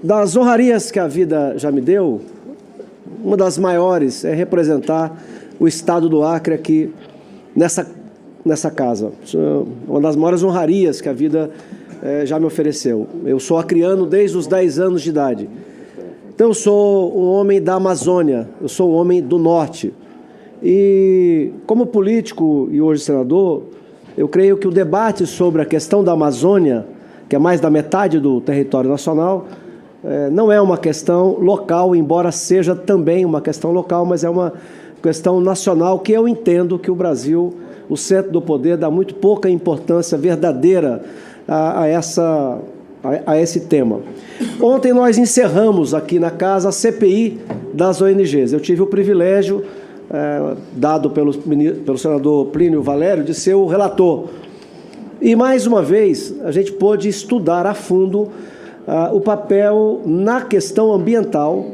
Das honrarias que a vida já me deu, uma das maiores é representar o estado do Acre aqui nessa casa. Uma das maiores honrarias que a vida já me ofereceu. Eu sou acreano desde os 10 anos de idade. Então eu sou um homem da Amazônia, eu sou um homem do Norte. E como político e hoje senador, eu creio que o debate sobre a questão da Amazônia, que é mais da metade do território nacional, não é uma questão local, embora seja também uma questão local, mas é uma questão nacional que eu entendo que o Brasil, o centro do poder, dá muito pouca importância verdadeira a esse tema. Ontem nós encerramos aqui na casa a CPI das ONGs. Eu tive o privilégio, dado pelo senador Plínio Valério, de ser o relator. E, mais uma vez, a gente pôde estudar a fundo o papel na questão ambiental,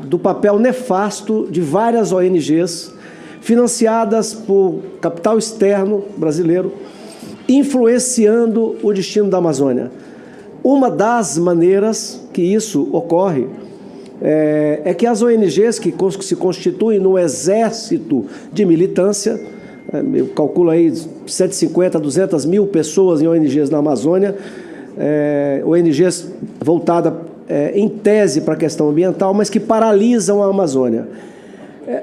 do papel nefasto de várias ONGs financiadas por capital externo brasileiro, influenciando o destino da Amazônia. Uma das maneiras que isso ocorre é que as ONGs que se constituem no exército de militância, eu calculo aí 150 a 200 mil pessoas em ONGs na Amazônia, ONGs voltadas em tese para a questão ambiental, mas que paralisam a Amazônia.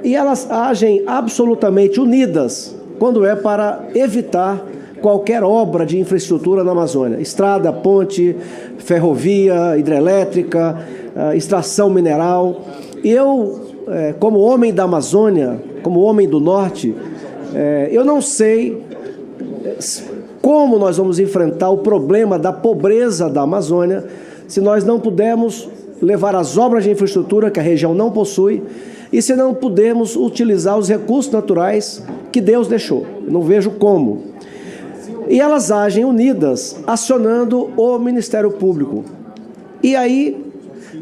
E elas agem absolutamente unidas quando é para evitar qualquer obra de infraestrutura na Amazônia. Estrada, ponte, ferrovia, hidrelétrica, extração mineral. E eu, como homem da Amazônia, como homem do Norte, eu não sei como nós vamos enfrentar o problema da pobreza da Amazônia se nós não pudermos levar as obras de infraestrutura que a região não possui e se não pudermos utilizar os recursos naturais que Deus deixou. Eu não vejo como. E elas agem unidas, acionando o Ministério Público. E aí,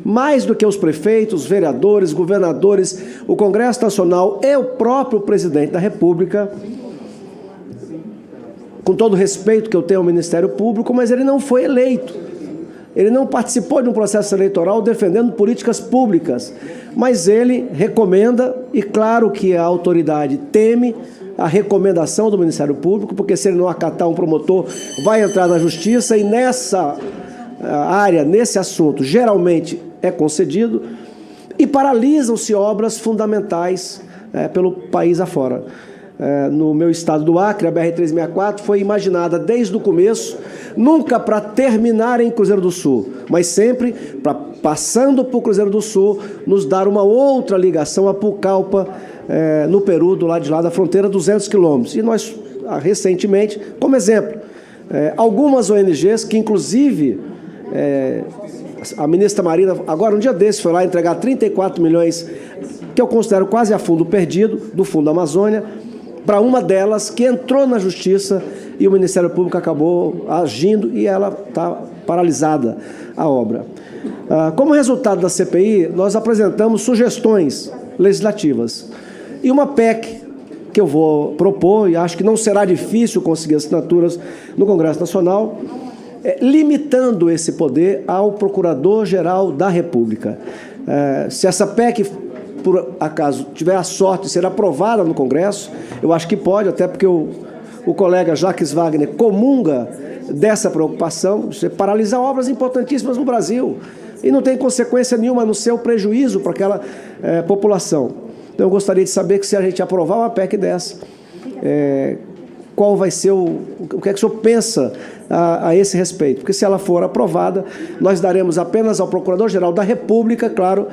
mais do que os prefeitos, vereadores, governadores, o Congresso Nacional e o próprio presidente da República, com todo o respeito que eu tenho ao Ministério Público, mas ele não foi eleito. Ele não participou de um processo eleitoral defendendo políticas públicas, mas ele recomenda, e claro que a autoridade teme a recomendação do Ministério Público, porque se ele não acatar um promotor, vai entrar na justiça, e nessa área, nesse assunto, geralmente é concedido, e paralisam-se obras fundamentais pelo país afora. No meu estado do Acre, a BR-364 foi imaginada desde o começo, nunca para terminar em Cruzeiro do Sul, mas sempre para, passando por Cruzeiro do Sul, nos dar uma outra ligação a Pucallpa, no Peru, do lado de lá da fronteira, 200 quilômetros. E nós, recentemente, como exemplo, algumas ONGs que, inclusive, a ministra Marina, agora um dia desse, foi lá entregar 34 milhões, que eu considero quase a fundo perdido, do Fundo Amazônia, para uma delas que entrou na Justiça e o Ministério Público acabou agindo e ela está paralisada, a obra. Como resultado da CPI, nós apresentamos sugestões legislativas. E uma PEC que eu vou propor, e acho que não será difícil conseguir assinaturas no Congresso Nacional, limitando esse poder ao Procurador-Geral da República. Se essa PEC, por acaso, tiver a sorte de ser aprovada no Congresso, eu acho que pode, até porque o colega Jacques Wagner comunga dessa preocupação, de paralisar obras importantíssimas no Brasil, e não tem consequência nenhuma a não ser o prejuízo para aquela população. Então, eu gostaria de saber que, se a gente aprovar uma PEC dessa, qual vai ser o que é que o senhor pensa a esse respeito? Porque, se ela for aprovada, nós daremos apenas ao Procurador-Geral da República, claro,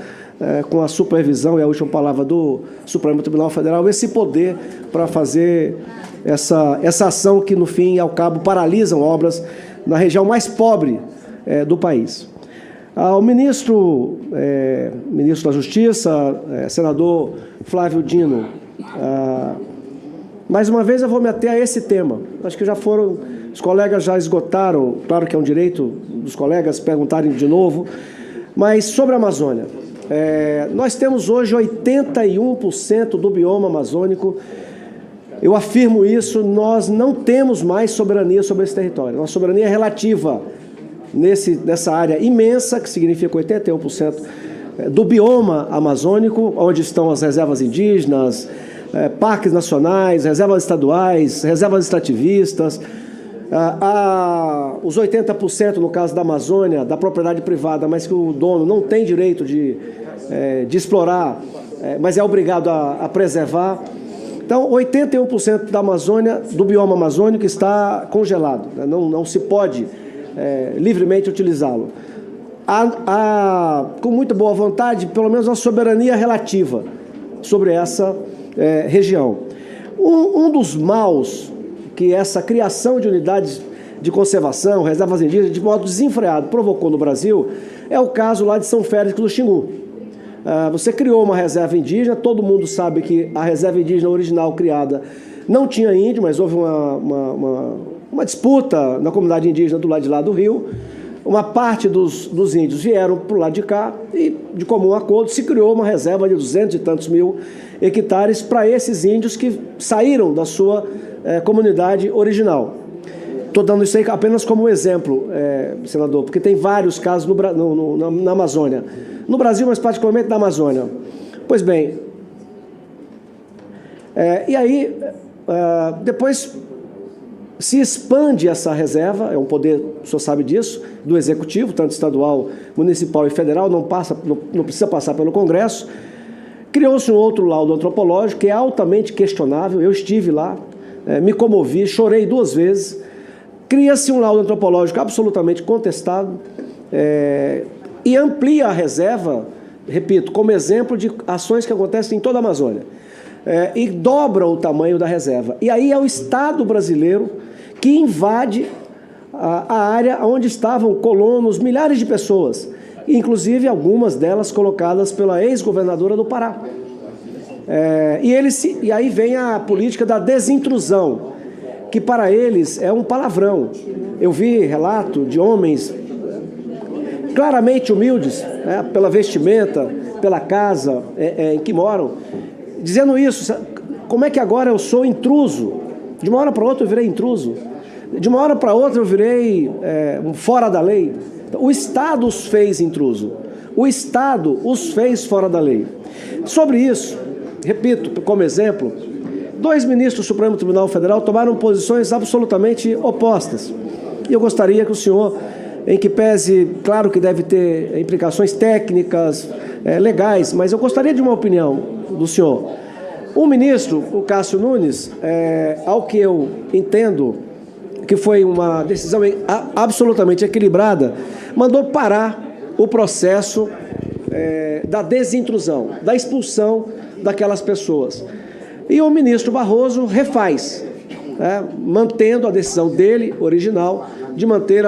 com a supervisão e a última palavra do Supremo Tribunal Federal, esse poder para fazer essa ação que, no fim e ao cabo, paralisam obras na região mais pobre do país. Ao ministro da Justiça, senador Flávio Dino, mais uma vez eu vou me ater a esse tema. Acho que os colegas já esgotaram, claro que é um direito dos colegas perguntarem de novo, mas sobre a Amazônia. Nós temos hoje 81% do bioma amazônico. Eu afirmo isso, nós não temos mais soberania sobre esse território. Nossa soberania é relativa. nessa área imensa, que significa 81% do bioma amazônico, onde estão as reservas indígenas, parques nacionais, reservas estaduais, reservas extrativistas, os 80% no caso da Amazônia, da propriedade privada, mas que o dono não tem direito de explorar, mas é obrigado a preservar. Então, 81% da Amazônia, do bioma amazônico, está congelado, né? Não se pode livremente utilizá-lo. Há, com muita boa vontade, pelo menos uma soberania relativa sobre essa região. Um dos maus que essa criação de unidades de conservação, reservas indígenas, de modo desenfreado, provocou no Brasil, é o caso lá de São Félix do Xingu. Você criou uma reserva indígena, todo mundo sabe que a reserva indígena original criada não tinha índio, mas houve uma disputa na comunidade indígena do lado de lá do rio. Uma parte dos índios vieram para o lado de cá e, de comum acordo, se criou uma reserva de 200 e tantos mil hectares para esses índios que saíram da sua comunidade original. Estou dando isso aí apenas como exemplo, senador, porque tem vários casos na Amazônia. No Brasil, mas particularmente na Amazônia. Pois bem, e aí, depois se expande essa reserva, é um poder, o senhor sabe disso, do Executivo, tanto estadual, municipal e federal, não precisa passar pelo Congresso. Criou-se um outro laudo antropológico que é altamente questionável, eu estive lá, me comovi, chorei 2 vezes. Cria-se um laudo antropológico absolutamente contestado e amplia a reserva, repito, como exemplo de ações que acontecem em toda a Amazônia, e dobra o tamanho da reserva. E aí é o Estado brasileiro que invade a área onde estavam colonos, milhares de pessoas, inclusive algumas delas colocadas pela ex-governadora do Pará. E aí vem a política da desintrusão, que para eles é um palavrão. Eu vi relato de homens claramente humildes, pela vestimenta, pela casa em que moram, dizendo isso. Como é que agora eu sou intruso? De uma hora para outra eu virei intruso. De uma hora para outra eu virei fora da lei. O Estado os fez intruso. O Estado os fez fora da lei. Sobre isso, repito, como exemplo, 2 ministros do Supremo Tribunal Federal tomaram posições absolutamente opostas. E eu gostaria que o senhor, em que pese, claro que deve ter implicações técnicas, legais, mas eu gostaria de uma opinião do senhor. O ministro, o Cássio Nunes, ao que eu entendo que foi uma decisão absolutamente equilibrada, mandou parar o processo da desintrusão, da expulsão daquelas pessoas. E o ministro Barroso refaz, mantendo a decisão dele, original, de manter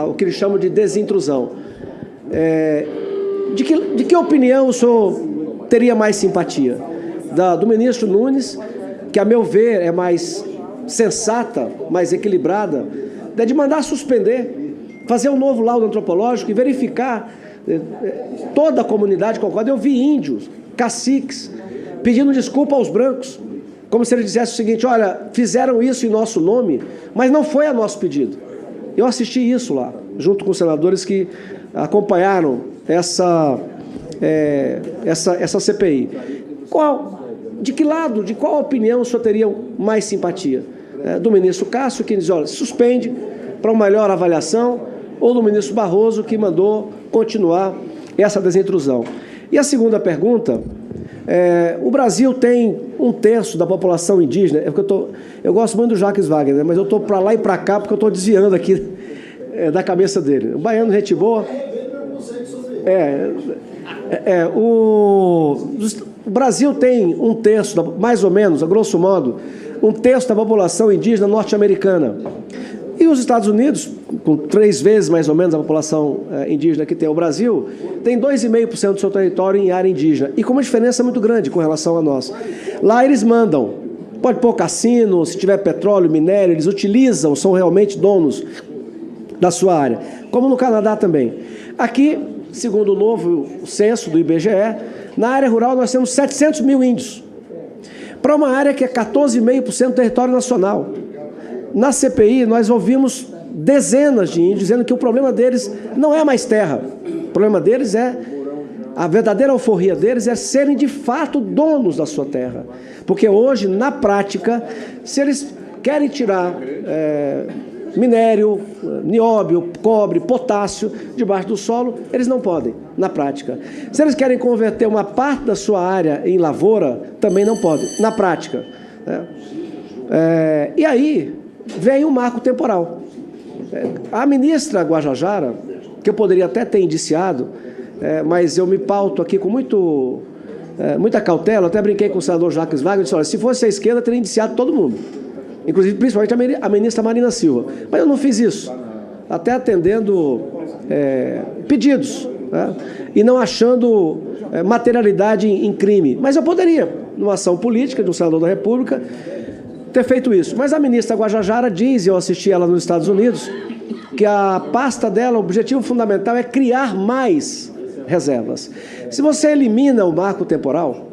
o que eles chamam de desintrusão. De que opinião o senhor teria mais simpatia? Do ministro Nunes, que a meu ver é mais sensata, mais equilibrada, de mandar suspender, fazer um novo laudo antropológico e verificar toda a comunidade concorda. Eu vi índios, caciques, pedindo desculpa aos brancos, como se ele dissesse o seguinte: olha, fizeram isso em nosso nome, mas não foi a nosso pedido. Eu assisti isso lá, junto com os senadores que acompanharam essa CPI. De que lado, de qual opinião o senhor teria mais simpatia? Do ministro Cássio, que diz, olha, suspende para uma melhor avaliação, ou do ministro Barroso, que mandou continuar essa desintrusão? E a segunda pergunta, o Brasil tem 1/3 da população indígena. Eu gosto muito do Jacques Wagner, né, mas eu estou para lá e para cá porque eu estou desviando aqui da cabeça dele. O baiano, gente boa. O Brasil tem 1/3, mais ou menos, a grosso modo, 1/3 da população indígena norte-americana. E os Estados Unidos, com 3 vezes mais ou menos a população indígena que tem o Brasil, tem 2,5% do seu território em área indígena, e com uma diferença muito grande com relação a nós. Lá eles mandam, pode pôr cassino, se tiver petróleo, minério, eles utilizam, são realmente donos da sua área, como no Canadá também. Aqui, segundo o novo censo do IBGE, na área rural nós temos 700 mil índios, para uma área que é 14,5% do território nacional. Na CPI, nós ouvimos dezenas de índios, dizendo que o problema deles não é mais terra. O problema deles a verdadeira alforria deles é serem de fato donos da sua terra. Porque hoje, na prática, se eles querem tirar minério, nióbio, cobre, potássio debaixo do solo, eles não podem, na prática. Se eles querem converter uma parte da sua área em lavoura, também não podem, na prática. E aí vem o marco temporal. A ministra Guajajara, que eu poderia até ter indiciado, mas eu me pauto aqui com muita cautela, até brinquei com o senador Jacques Wagner, disse, olha, se fosse a esquerda, teria indiciado todo mundo, inclusive, principalmente a ministra Marina Silva. Mas eu não fiz isso, até atendendo pedidos, né? E não achando materialidade em crime. Mas eu poderia, numa ação política de um senador da República, ter feito isso. Mas a ministra Guajajara diz, e eu assisti ela nos Estados Unidos, que a pasta dela, o objetivo fundamental é criar mais reservas. Se você elimina o marco temporal,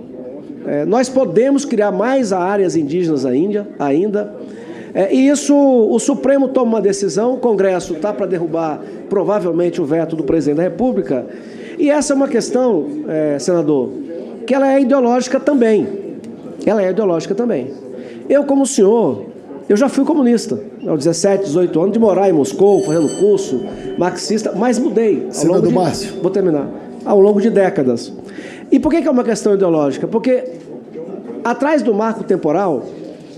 nós podemos criar mais áreas indígenas ainda. E isso, o Supremo toma uma decisão, o Congresso está para derrubar provavelmente o veto do presidente da República, e essa é uma questão, senador, que ela é ideológica também. Ela é ideológica também. Eu, como senhor, eu já fui comunista, aos 17, 18 anos, de morar em Moscou, fazendo curso marxista, mas mudei. Senador Márcio. Vou terminar. Ao longo de décadas. E por que é uma questão ideológica? Porque atrás do marco temporal,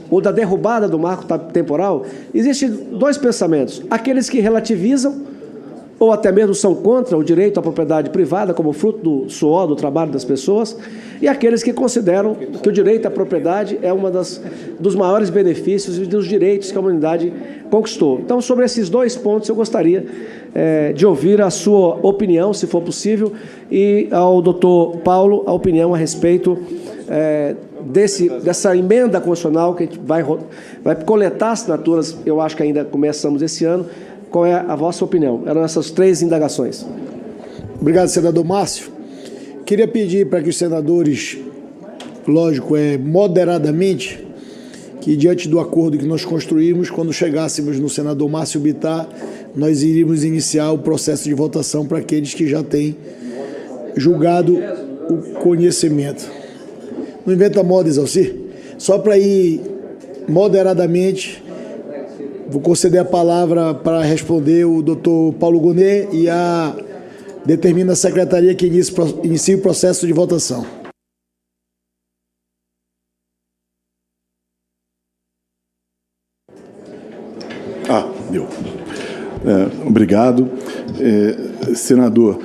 ou da derrubada do marco temporal, existem dois pensamentos. Aqueles que relativizam, ou até mesmo são contra o direito à propriedade privada, como fruto do suor, do trabalho das pessoas, e aqueles que consideram que o direito à propriedade é dos maiores benefícios e dos direitos que a humanidade conquistou. Então, sobre esses dois pontos, eu gostaria de ouvir a sua opinião, se for possível, e ao doutor Paulo, a opinião a respeito dessa emenda constitucional que a gente vai coletar assinaturas, eu acho que ainda começamos esse ano. Qual é a vossa opinião? Eram essas três indagações. Obrigado, senador Márcio. Queria pedir para que os senadores, lógico, moderadamente, que diante do acordo que nós construímos, quando chegássemos no senador Márcio Bittar, nós iríamos iniciar o processo de votação para aqueles que já têm julgado o conhecimento. Não inventa moda, Exalcir. Só para ir moderadamente, vou conceder a palavra para responder o doutor Paulo Gonet e determina a secretaria que inicie o processo de votação. Deu. Obrigado. Senador,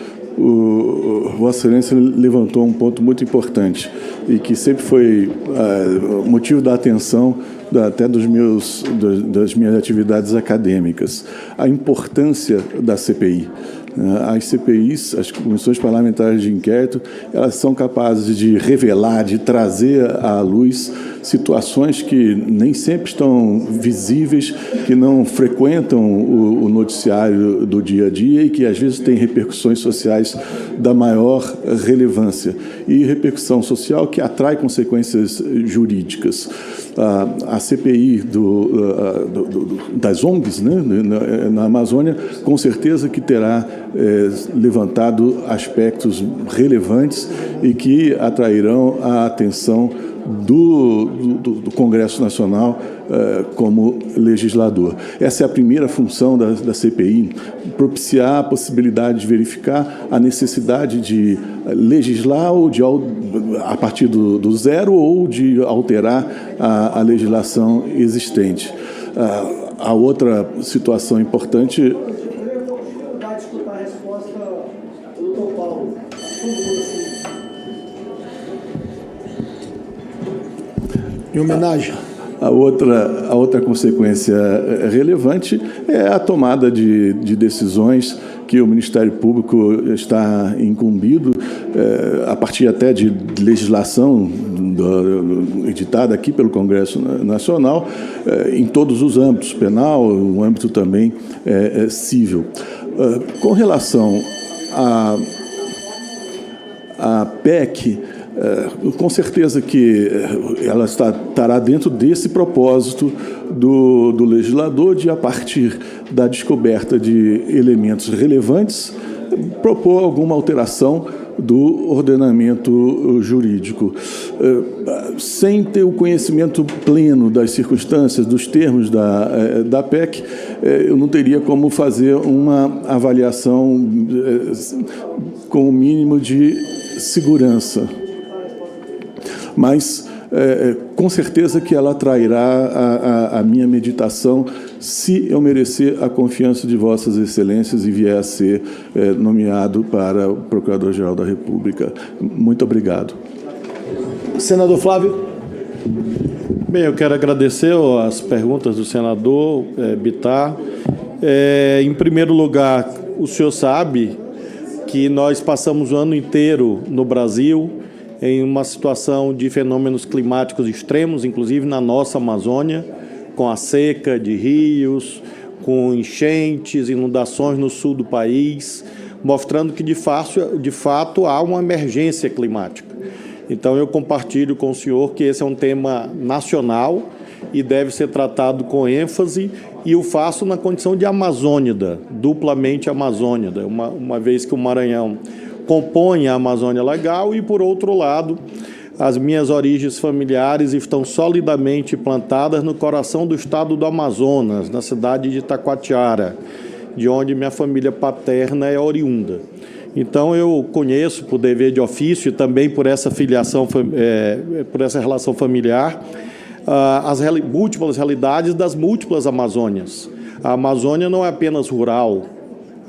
Vossa Excelência levantou um ponto muito importante e que sempre foi motivo da atenção até das minhas atividades acadêmicas, a importância da CPI. As CPIs, as comissões parlamentares de inquérito, elas são capazes de revelar, de trazer à luz situações que nem sempre estão visíveis, que não frequentam o noticiário do dia a dia e que, às vezes, têm repercussões sociais da maior relevância. E repercussão social que atrai consequências jurídicas. A CPI das ONGs, né, na Amazônia, com certeza que terá levantado aspectos relevantes e que atrairão a atenção do Congresso Nacional como legislador. Essa é a primeira função da CPI, propiciar a possibilidade de verificar a necessidade de legislar ou a partir do zero ou de alterar a legislação existente. A outra situação importante... Em homenagem. A outra consequência relevante é a tomada de decisões que o Ministério Público está incumbido, a partir até de legislação editada aqui pelo Congresso Nacional, em todos os âmbitos, penal, no âmbito também civil. Com relação à PEC, Com certeza que ela estará dentro desse propósito do legislador de, a partir da descoberta de elementos relevantes, propor alguma alteração do ordenamento jurídico. Sem ter o conhecimento pleno das circunstâncias, dos termos da PEC, eu não teria como fazer uma avaliação com o mínimo de segurança. Mas, com certeza que ela atrairá a minha meditação se eu merecer a confiança de Vossas Excelências e vier a ser nomeado para o Procurador-Geral da República. Muito obrigado. Senador Flávio. Bem, eu quero agradecer as perguntas do senador Bittar. Em primeiro lugar, o senhor sabe que nós passamos o ano inteiro no Brasil em uma situação de fenômenos climáticos extremos, inclusive na nossa Amazônia, com a seca de rios, com enchentes, inundações no sul do país, mostrando que, de fato, há uma emergência climática. Então, eu compartilho com o senhor que esse é um tema nacional e deve ser tratado com ênfase, e o faço na condição de amazônida, duplamente amazônida, uma vez que o Maranhão compõe a Amazônia Legal e, por outro lado, as minhas origens familiares estão solidamente plantadas no coração do estado do Amazonas, na cidade de Itacoatiara, de onde minha família paterna é oriunda. Então, eu conheço, por dever de ofício e também por essa filiação, por essa relação familiar, as múltiplas realidades das múltiplas Amazônias. A Amazônia não é apenas rural,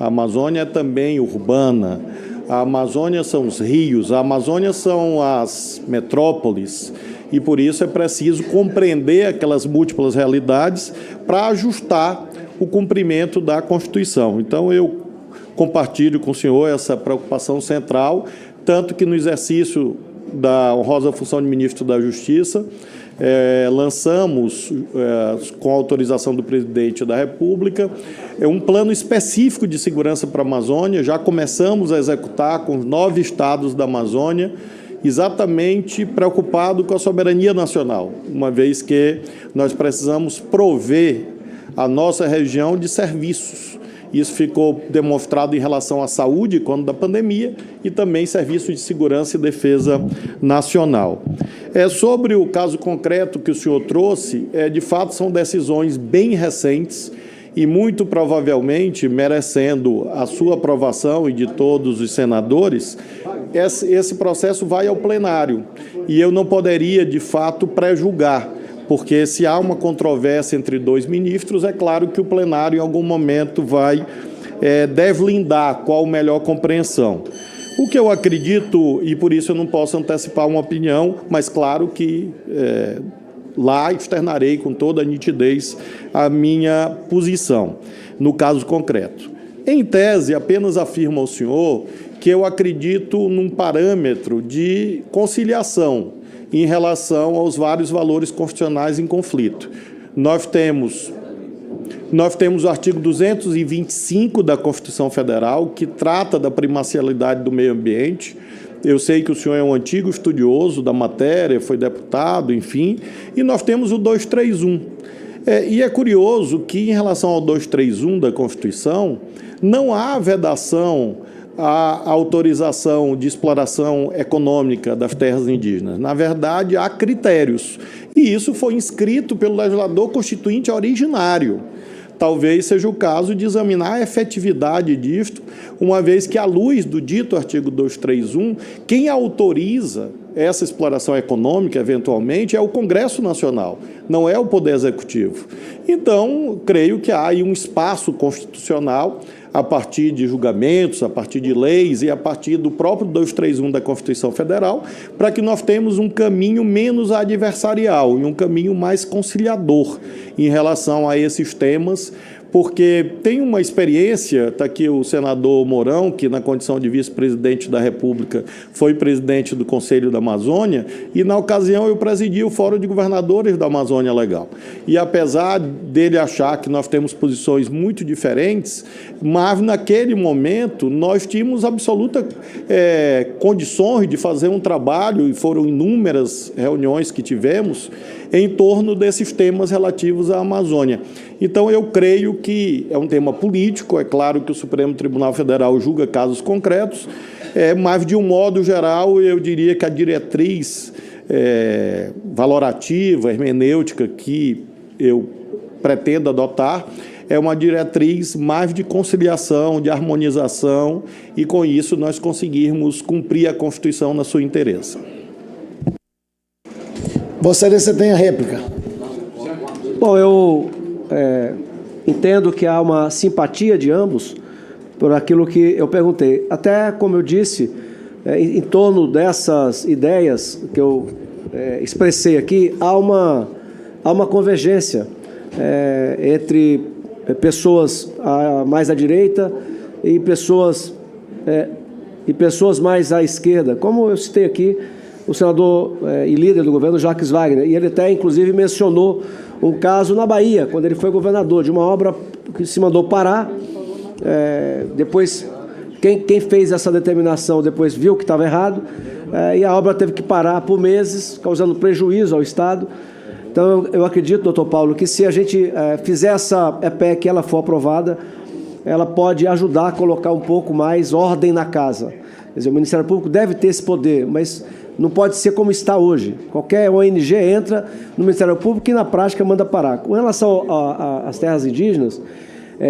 a Amazônia é também urbana. A Amazônia são os rios, a Amazônia são as metrópoles, e por isso é preciso compreender aquelas múltiplas realidades para ajustar o cumprimento da Constituição. Então, eu compartilho com o senhor essa preocupação central, tanto que no exercício da honrosa função de ministro da Justiça, lançamos, com a autorização do presidente da República, um plano específico de segurança para a Amazônia. Já começamos a executar com os 9 estados da Amazônia, exatamente preocupado com a soberania nacional, uma vez que nós precisamos prover a nossa região de serviços. Isso ficou demonstrado em relação à saúde, quando da pandemia, e também serviços de segurança e defesa nacional. Sobre o caso concreto que o senhor trouxe, de fato são decisões bem recentes e muito provavelmente merecendo a sua aprovação e de todos os senadores, esse processo vai ao plenário. E eu não poderia, de fato, pré-julgar, porque se há uma controvérsia entre 2 ministros, é claro que o plenário, em algum momento, deve lindar qual a melhor compreensão. O que eu acredito, e por isso eu não posso antecipar uma opinião, mas claro que lá externarei com toda a nitidez a minha posição, no caso concreto. Em tese, apenas afirmo ao senhor que eu acredito num parâmetro de conciliação em relação aos vários valores constitucionais em conflito. Nós temos o artigo 225 da Constituição Federal, que trata da primacialidade do meio ambiente. Eu sei que o senhor é um antigo estudioso da matéria, foi deputado, enfim, e nós temos o 231. E é curioso que, em relação ao 231 da Constituição, não há vedação à autorização de exploração econômica das terras indígenas. Na verdade, há critérios. E isso foi inscrito pelo legislador constituinte originário. Talvez seja o caso de examinar a efetividade disto, uma vez que, à luz do dito artigo 231, quem autoriza essa exploração econômica, eventualmente, é o Congresso Nacional, não é o Poder Executivo. Então, creio que há aí um espaço constitucional, a partir de julgamentos, a partir de leis e a partir do próprio 231 da Constituição Federal, para que nós tenhamos um caminho menos adversarial e um caminho mais conciliador em relação a esses temas, porque tem uma experiência, está aqui o senador Mourão, que na condição de vice-presidente da República foi presidente do Conselho da Amazônia, e na ocasião eu presidi o Fórum de Governadores da Amazônia Legal. E apesar dele achar que nós temos posições muito diferentes, mas naquele momento nós tínhamos absoluta condições de fazer um trabalho, e foram inúmeras reuniões que tivemos, em torno desses temas relativos à Amazônia. Então, eu creio que é um tema político, é claro que o Supremo Tribunal Federal julga casos concretos, mas, de um modo geral, eu diria que a diretriz valorativa, hermenêutica, que eu pretendo adotar, é uma diretriz mais de conciliação, de harmonização, e, com isso, nós conseguirmos cumprir a Constituição na sua inteireza. Vossa Excelência tem a réplica. Bom, eu entendo que há uma simpatia de ambos por aquilo que eu perguntei. Até, como eu disse, em torno dessas ideias que eu expressei aqui, há uma convergência entre pessoas mais à direita e pessoas mais à esquerda. Como eu citei aqui, o senador e líder do governo, Jacques Wagner, e ele até, inclusive, mencionou um caso na Bahia, quando ele foi governador, de uma obra que se mandou parar. Depois, quem fez essa determinação depois viu que estava errado, e a obra teve que parar por meses, causando prejuízo ao Estado. Então, eu acredito, doutor Paulo, que se a gente fizer essa EPEC e ela for aprovada, ela pode ajudar a colocar um pouco mais ordem na casa. Quer dizer, o Ministério Público deve ter esse poder, mas não pode ser como está hoje. Qualquer ONG entra no Ministério Público e, na prática, manda parar. Com relação às terras indígenas,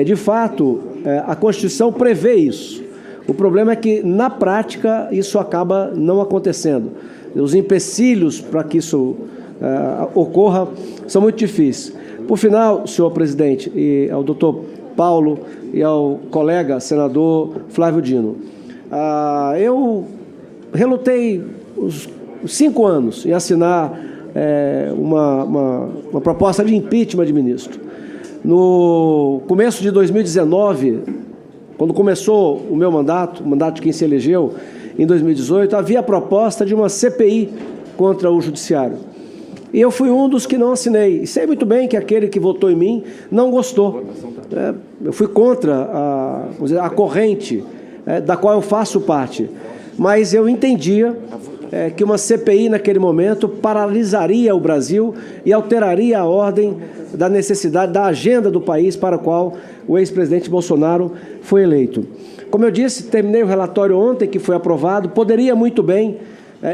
de fato, a Constituição prevê isso. O problema é que, na prática, isso acaba não acontecendo. Os empecilhos para que isso ocorra são muito difíceis. Por final, senhor presidente, e ao doutor Paulo e ao colega senador Flávio Dino, eu relutei os 5 anos em assinar uma proposta de impeachment de ministro. No começo de 2019, quando começou o meu mandato, o mandato de quem se elegeu em 2018, havia a proposta de uma CPI contra o Judiciário. E eu fui um dos que não assinei. E sei muito bem que aquele que votou em mim não gostou. Eu fui contra a corrente da qual eu faço parte. Mas eu entendia que uma CPI, naquele momento, paralisaria o Brasil e alteraria a ordem da necessidade, da agenda do país para a qual o ex-presidente Bolsonaro foi eleito. Como eu disse, terminei o relatório ontem, que foi aprovado, poderia muito bem,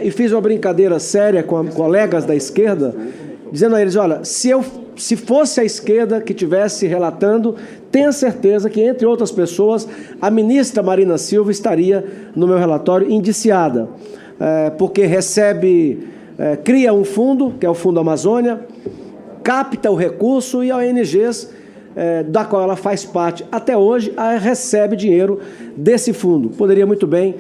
e fiz uma brincadeira séria com colegas da esquerda, dizendo a eles, olha, se fosse a esquerda que estivesse relatando, tenha certeza que, entre outras pessoas, a ministra Marina Silva estaria no meu relatório indiciada, porque cria um fundo, que é o Fundo Amazônia, capta o recurso e a ONGs, da qual ela faz parte até hoje, recebe dinheiro desse fundo. Poderia muito bem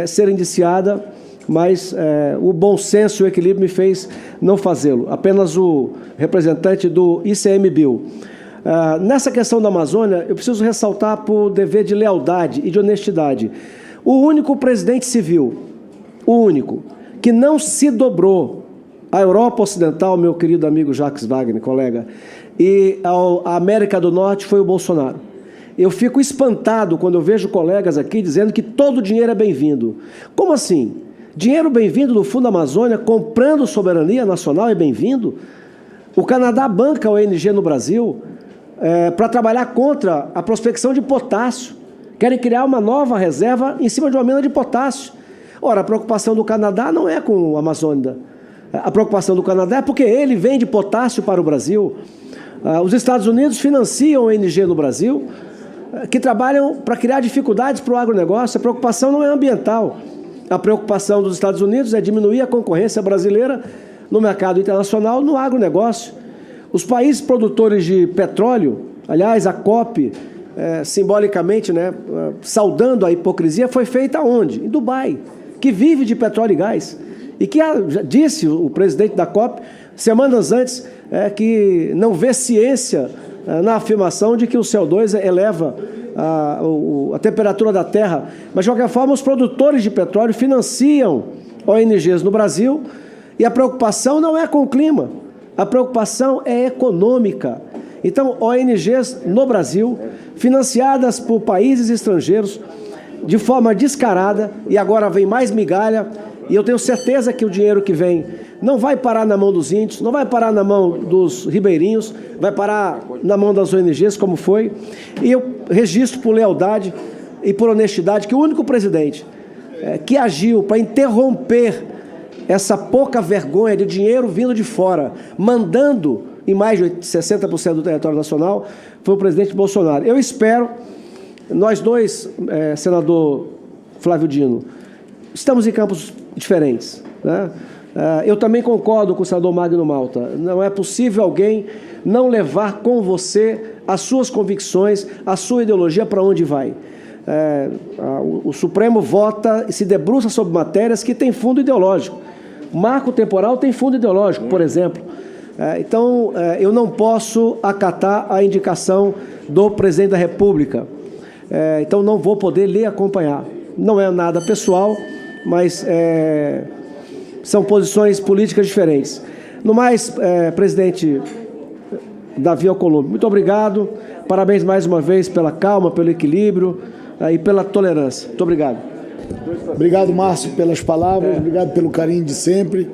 ser indiciada, mas o bom senso e o equilíbrio me fez não fazê-lo. Apenas o representante do ICMBio. Nessa questão da Amazônia, eu preciso ressaltar por dever de lealdade e de honestidade. O único presidente civil, o único, que não se dobrou à Europa Ocidental, meu querido amigo Jacques Wagner, colega, e à América do Norte foi o Bolsonaro. Eu fico espantado quando eu vejo colegas aqui dizendo que todo o dinheiro é bem-vindo. Como assim? Dinheiro bem-vindo do Fundo Amazônia, comprando soberania nacional é bem-vindo? O Canadá banca a ONG no Brasil para trabalhar contra a prospecção de potássio. Querem criar uma nova reserva em cima de uma mina de potássio. Ora, a preocupação do Canadá não é com a Amazônia. A preocupação do Canadá é porque ele vende potássio para o Brasil. Os Estados Unidos financiam ONG no Brasil que trabalham para criar dificuldades para o agronegócio. A preocupação não é ambiental. A preocupação dos Estados Unidos é diminuir a concorrência brasileira no mercado internacional, no agronegócio. Os países produtores de petróleo, aliás, a COP, simbolicamente, saudando a hipocrisia, foi feita onde? Em Dubai, que vive de petróleo e gás. E que já disse o presidente da COP, semanas antes, que não vê ciência na afirmação de que o CO2 eleva a temperatura da Terra. Mas, de qualquer forma, os produtores de petróleo financiam ONGs no Brasil e a preocupação não é com o clima, a preocupação é econômica. Então, ONGs no Brasil, financiadas por países estrangeiros, de forma descarada, e agora vem mais migalha, e eu tenho certeza que o dinheiro que vem não vai parar na mão dos índios, não vai parar na mão dos ribeirinhos, vai parar na mão das ONGs, como foi. E eu registro por lealdade e por honestidade que o único presidente que agiu para interromper essa pouca vergonha de dinheiro vindo de fora, mandando em mais de 60% do território nacional, foi o presidente Bolsonaro. Eu espero, nós dois, senador Flávio Dino, estamos em campos diferentes, né? Eu também concordo com o senador Magno Malta. Não é possível alguém não levar com você as suas convicções, a sua ideologia para onde vai. O Supremo vota e se debruça sobre matérias que têm fundo ideológico. Marco temporal tem fundo ideológico, por exemplo. Então, eu não posso acatar a indicação do presidente da República. Então, não vou poder lhe acompanhar. Não é nada pessoal, mas são posições políticas diferentes. No mais, presidente Davi Alcolumbre, muito obrigado. Parabéns mais uma vez pela calma, pelo equilíbrio e pela tolerância. Muito obrigado. Obrigado, Márcio, pelas palavras. Obrigado pelo carinho de sempre.